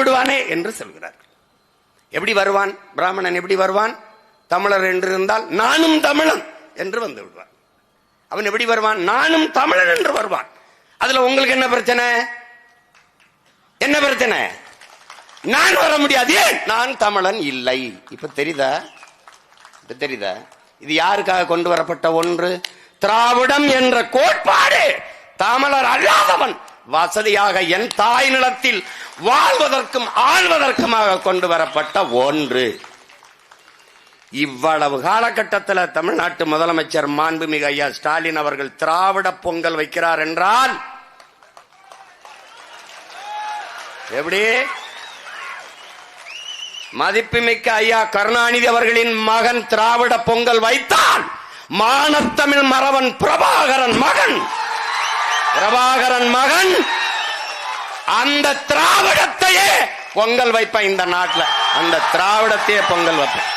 விடுவானே என்று சொல்கிறார். எப்படி வருவான்? பிராமணன் எப்படி வருவான்? தமிழர் என்று இருந்தால் நானும் தமிழன் என்று வந்து விடுவான். அவன் எப்படி வருவான்? நானும் தமிழன் என்று வருவான். அதுல உங்களுக்கு என்ன பிரச்சனை? என்ன பிரச்சனை? நான் வர முடியாது. நான் தமிழன் இல்லை. இப்ப தெரியுதா? தெரியுதா? இது யாருக்காக கொண்டு வரப்பட்ட ஒன்று? திராவிடம் என்ற கோட்பாடு தமிழர் அல்லாதவன் வசதியாக என் தாய் நிலத்தில் வாழ்வதற்கும் ஆள்வதற்குமாக கொண்டு வரப்பட்ட ஒன்று. இவ்வளவு காலகட்டத்தில் தமிழ்நாட்டு முதலமைச்சர் மாண்புமிகு ஐயா ஸ்டாலின் அவர்கள் திராவிட பொங்கல் வைக்கிறார் என்றால் எப்படி? மதிப்புமிக்க ஐயா கருணாநிதி அவர்களின் மகன் திராவிட பொங்கல் வைத்தால் மானத்தமிழ் மறவன் பிரபாகரன் மகன் அந்த திராவிடத்தையே பொங்கல் வைப்பேன். இந்த நாட்டில் அந்த திராவிடத்தையே பொங்கல் வைப்பேன்.